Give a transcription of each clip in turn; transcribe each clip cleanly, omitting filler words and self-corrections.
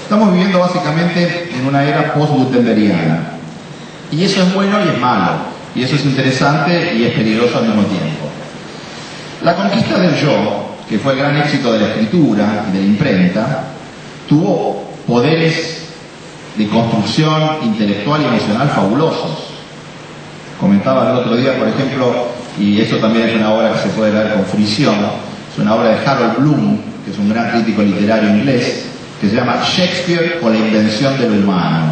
Estamos viviendo básicamente en una era post-gutenbergiana. Y eso es bueno y es malo. Y eso es interesante y es peligroso al mismo tiempo. La conquista del yo, que fue el gran éxito de la escritura y de la imprenta, tuvo poderes de construcción intelectual y emocional fabulosos. Comentaba el otro día, por ejemplo, y esto también es una obra que se puede leer con fricción, es una obra de Harold Bloom, que es un gran crítico literario inglés, que se llama Shakespeare o la invención de lo humano.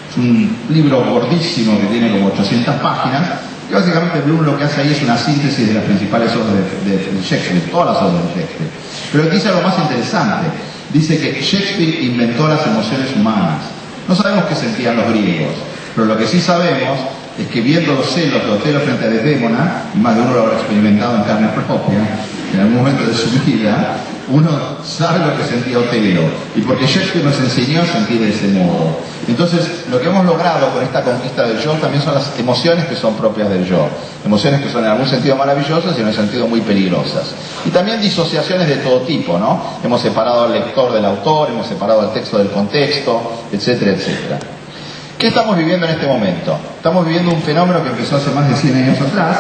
Es un libro gordísimo que tiene como 800 páginas, que básicamente Bloom lo que hace ahí es una síntesis de las principales obras de Shakespeare, todas las obras de Shakespeare. Pero dice algo más interesante, dice que Shakespeare inventó las emociones humanas. No sabemos qué sentían los griegos, pero lo que sí sabemos es que viendo los celos de Otelo frente a Desdémona, y más de uno lo habrá experimentado en carne propia, en algún momento de su vida, uno sabe lo que sentía Otelo, y porque Shakespeare nos enseñó a sentir de ese modo. Entonces, lo que hemos logrado con esta conquista del yo también son las emociones que son propias del yo. Emociones que son en algún sentido maravillosas y en un sentido muy peligrosas. Y también disociaciones de todo tipo, ¿no? Hemos separado al lector del autor, hemos separado al texto del contexto, etcétera, etcétera. ¿Qué estamos viviendo en este momento? Estamos viviendo un fenómeno que empezó hace más de 100 años atrás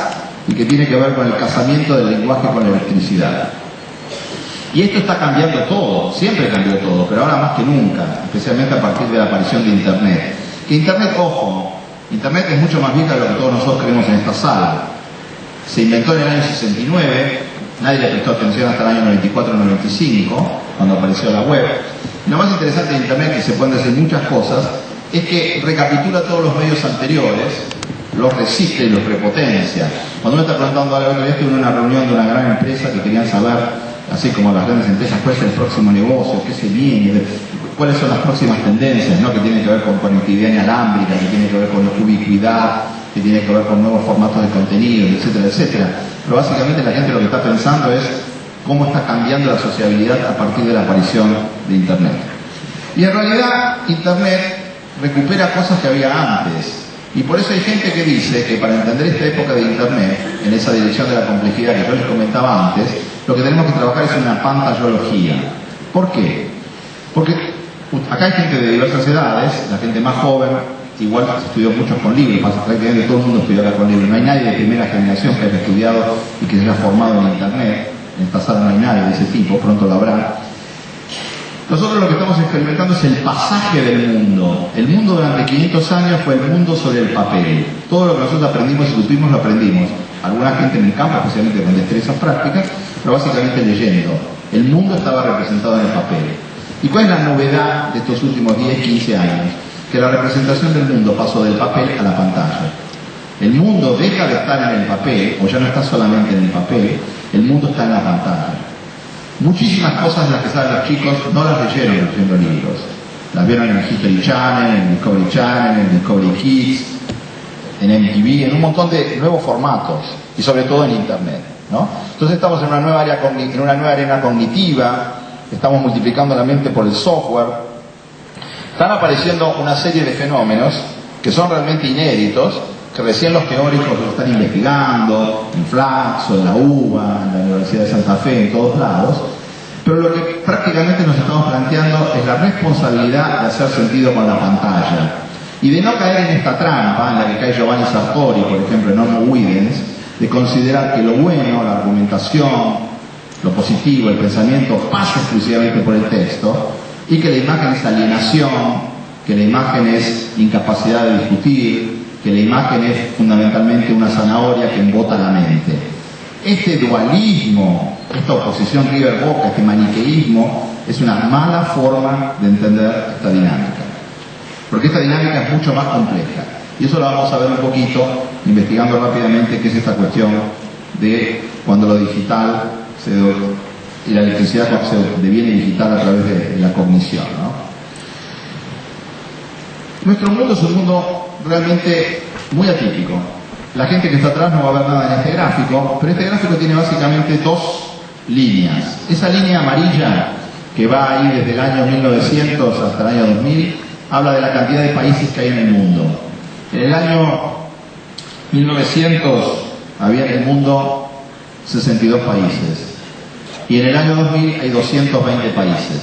y que tiene que ver con el casamiento del lenguaje con la electricidad. Y esto está cambiando todo, siempre cambió todo, pero ahora más que nunca, especialmente a partir de la aparición de Internet. Que Internet, ojo, Internet es mucho más vieja de lo que todos nosotros creemos en esta sala. Se inventó en el año 69, nadie le prestó atención hasta el año 94-95, cuando apareció la web. Y lo más interesante de Internet, que se pueden decir muchas cosas, es que recapitula todos los medios anteriores, los resiste y los prepotencia. Cuando uno está preguntando algo, otro día estuve en una reunión de una gran empresa que querían saber, así como las grandes empresas, cuál es el próximo negocio, qué se viene, cuáles son las próximas tendencias, ¿no? Que tienen que ver con conectividad inalámbrica, que tienen que ver con ubicuidad, que tiene que ver con nuevos formatos de contenido, etcétera, etcétera. Pero básicamente la gente lo que está pensando es cómo está cambiando la sociabilidad a partir de la aparición de Internet. Y en realidad Internet recupera cosas que había antes. Y por eso hay gente que dice que para entender esta época de Internet, en esa dirección de la complejidad que yo les comentaba antes, lo que tenemos que trabajar es una pantallología. ¿Por qué? Porque acá hay gente de diversas edades, la gente más joven, igual estudió mucho con libros, prácticamente todo el mundo estudió acá con libros. No hay nadie de primera generación que haya estudiado y que se haya formado en Internet. En esta sala no hay nadie de ese tipo, pronto lo habrá. Nosotros lo que estamos experimentando es el pasaje del mundo. El mundo durante 500 años fue el mundo sobre el papel. Todo lo que nosotros aprendimos y supimos lo aprendimos. Alguna gente en el campo, especialmente con destrezas prácticas, pero básicamente leyendo. El mundo estaba representado en el papel. ¿Y cuál es la novedad de estos últimos 10, 15 años? Que la representación del mundo pasó del papel a la pantalla. El mundo deja de estar en el papel, o ya no está solamente en el papel, el mundo está en la pantalla. Muchísimas cosas de las que saben los chicos no las leyeron leyendo libros. Las vieron en el History Channel, en el Discovery Channel, en el Discovery Kids, en MTV, en un montón de nuevos formatos y sobre todo en Internet, ¿no? Entonces estamos en una nueva arena cognitiva, estamos multiplicando la mente por el software. Están apareciendo una serie de fenómenos que son realmente inéditos, que recién los teóricos lo están investigando, en Flaxo, en la UBA, en la Universidad de Santa Fe, en todos lados, pero lo que prácticamente nos estamos planteando es la responsabilidad de hacer sentido con la pantalla y de no caer en esta trampa en la que cae Giovanni Sartori, por ejemplo, en Homo Widens, de considerar que lo bueno, la argumentación, lo positivo, el pensamiento pasa exclusivamente por el texto y que la imagen es alienación, que la imagen es incapacidad de discutir, que la imagen es fundamentalmente una zanahoria que embota la mente. Este dualismo, esta oposición River-Boca, este maniqueísmo, es una mala forma de entender esta dinámica. Porque esta dinámica es mucho más compleja. Y eso lo vamos a ver un poquito, investigando rápidamente qué es esta cuestión de cuando lo digital y la electricidad se deviene digital a través de la cognición, ¿no? Nuestro mundo es un mundo realmente muy atípico. La gente que está atrás no va a ver nada en este gráfico, pero este gráfico tiene básicamente dos líneas. Esa línea amarilla que va ahí desde el año 1900 hasta el año 2000 habla de la cantidad de países que hay en el mundo. En el año 1900 había en el mundo 62 países y en el año 2000 hay 220 países.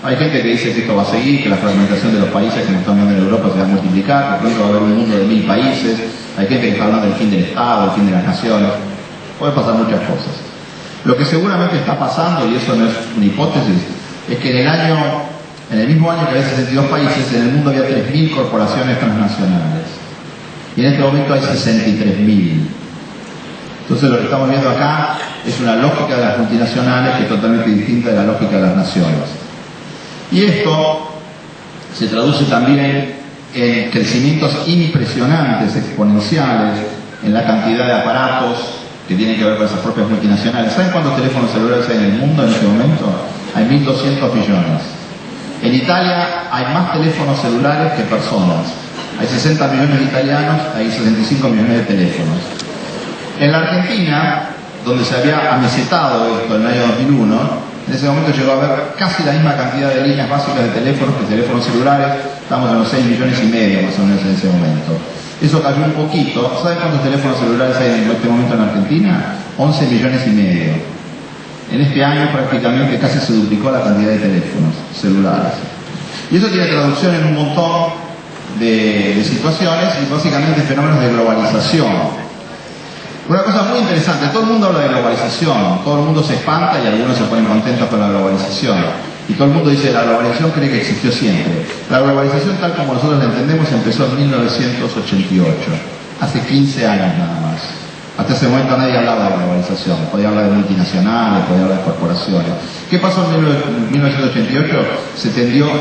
Hay gente que dice que esto va a seguir, que la fragmentación de los países que nos están viendo en Europa se va a multiplicar, que pronto va a haber un mundo de 1000 países. Hay gente que está hablando del fin del Estado, del fin de las naciones. Puede pasar muchas cosas. Lo que seguramente está pasando, y eso no es una hipótesis, es que en el mismo año que había 62 países, en el mundo había 3.000 corporaciones transnacionales. Y en este momento hay 63.000. Entonces lo que estamos viendo acá es una lógica de las multinacionales que es totalmente distinta de la lógica de las naciones. Y esto se traduce también en crecimientos impresionantes, exponenciales, en la cantidad de aparatos que tienen que ver con esas propias multinacionales. ¿Saben cuántos teléfonos celulares hay en el mundo en este momento? Hay 1.200 millones. En Italia hay más teléfonos celulares que personas. Hay 60 millones de italianos, hay 65 millones de teléfonos. En la Argentina, donde se había amesetado esto en el año 2001, en ese momento llegó a haber casi la misma cantidad de líneas básicas de teléfonos que teléfonos celulares. Estamos en los 6,5 millones más o menos en ese momento. Eso cayó un poquito. ¿Saben cuántos teléfonos celulares hay en este momento en Argentina? 11,5 millones. En este año prácticamente casi se duplicó la cantidad de teléfonos celulares. Y eso tiene traducción en un montón de situaciones y básicamente fenómenos de globalización. Una cosa muy interesante, todo el mundo habla de globalización, todo el mundo se espanta y algunos se ponen contentos con la globalización. Y todo el mundo dice que la globalización cree que existió siempre. La globalización tal como nosotros la entendemos empezó en 1988, hace 15 años nada más. Hasta ese momento nadie hablaba de globalización, podía hablar de multinacionales, podía hablar de corporaciones. ¿Qué pasó en 1988? Se tendió el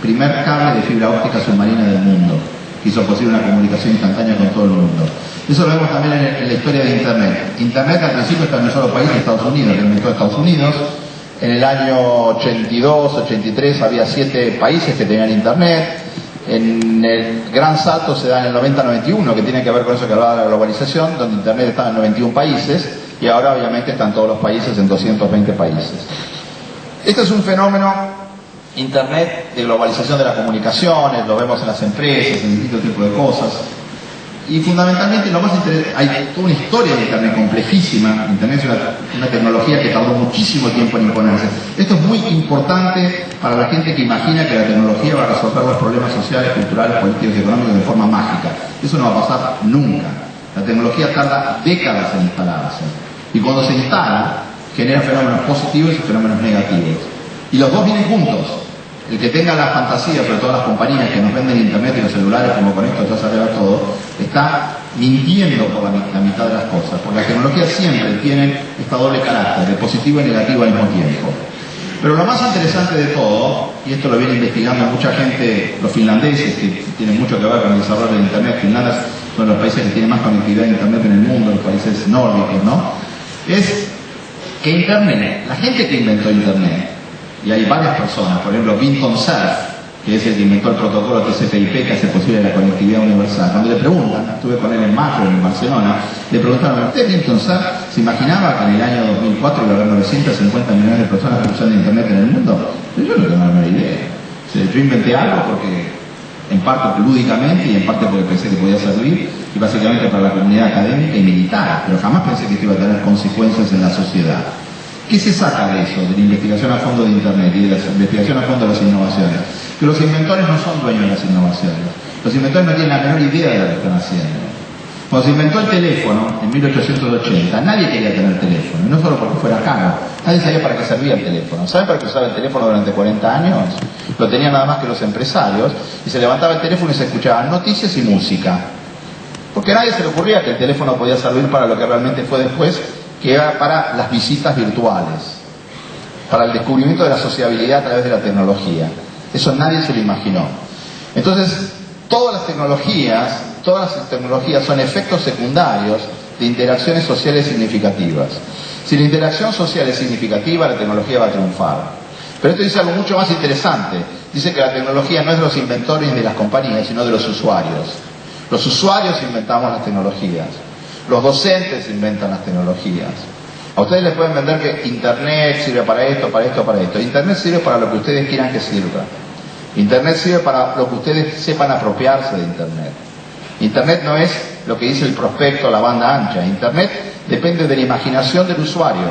primer cable de fibra óptica submarina del mundo, que hizo posible una comunicación instantánea con todo el mundo. Eso lo vemos también en la historia de Internet. Internet al principio está en un solo país, Estados Unidos, que inventó Estados Unidos. En el año 82, 83 había 7 países que tenían Internet. En el gran salto se da en el 90-91, que tiene que ver con eso que hablaba de la globalización, donde Internet estaba en 91 países y ahora obviamente están todos los países en 220 países. Este es un fenómeno, Internet, de globalización de las comunicaciones, lo vemos en las empresas, en distintos tipos de cosas. Y fundamentalmente lo más interesante, hay toda una historia de Internet complejísima. Internet es una tecnología que tardó muchísimo tiempo en imponerse. Esto es muy importante para la gente que imagina que la tecnología va a resolver los problemas sociales, culturales, políticos y económicos de forma mágica. Eso no va a pasar nunca. La tecnología tarda décadas en instalarse. Y cuando se instala, genera fenómenos positivos y fenómenos negativos. Y los dos vienen juntos. El que tenga la fantasía, sobre todo las compañías que nos venden Internet y los celulares, como con esto ya se arregla todo, está mintiendo por la mitad de las cosas, porque la tecnología siempre tiene esta doble carácter, de positivo y negativo al mismo tiempo. Pero lo más interesante de todo, y esto lo viene investigando mucha gente, los finlandeses, que tienen mucho que ver con el desarrollo de Internet, Finlandia es uno de los países que tiene más conectividad de Internet en el mundo, los países nórdicos, ¿no? Es que Internet, la gente que inventó Internet, y hay varias personas, por ejemplo, Vinton Cerf, que es el que inventó el protocolo TCP/IP que hace posible la conectividad universal. Cuando le preguntan, estuve con él en mayo en Barcelona, le preguntaron, ¿usted Vinton Cerf se imaginaba que en el año 2004 iba a haber 950 millones de personas usando Internet en el mundo? Yo no tengo la menor idea. O sea, yo inventé algo porque, en parte lúdicamente y en parte porque pensé que podía servir, y básicamente para la comunidad académica y militar, pero jamás pensé que esto iba a tener consecuencias en la sociedad. ¿Qué se saca de eso, de la investigación a fondo de Internet y de la investigación a fondo de las innovaciones? Que los inventores no son dueños de las innovaciones. Los inventores no tienen la menor idea de lo que están haciendo. Cuando se inventó el teléfono, en 1880, nadie quería tener teléfono, y no solo porque fuera caro, nadie sabía para qué servía el teléfono. ¿Saben para qué usaba el teléfono durante 40 años? Lo tenían nada más que los empresarios, y se levantaba el teléfono y se escuchaban noticias y música. Porque a nadie se le ocurría que el teléfono podía servir para lo que realmente fue después, que era para las visitas virtuales, para el descubrimiento de la sociabilidad a través de la tecnología. Eso nadie se lo imaginó. Entonces, todas las tecnologías son efectos secundarios de interacciones sociales significativas. Si la interacción social es significativa, la tecnología va a triunfar. Pero esto dice algo mucho más interesante. Dice que la tecnología no es de los inventores ni de las compañías, sino de los usuarios. Los usuarios inventamos las tecnologías. Los docentes inventan las tecnologías. A ustedes les pueden vender que Internet sirve para esto, para esto, para esto. Internet sirve para lo que ustedes quieran que sirva. Internet sirve para lo que ustedes sepan apropiarse de Internet. Internet no es lo que dice el prospecto, la banda ancha. Internet depende de la imaginación del usuario.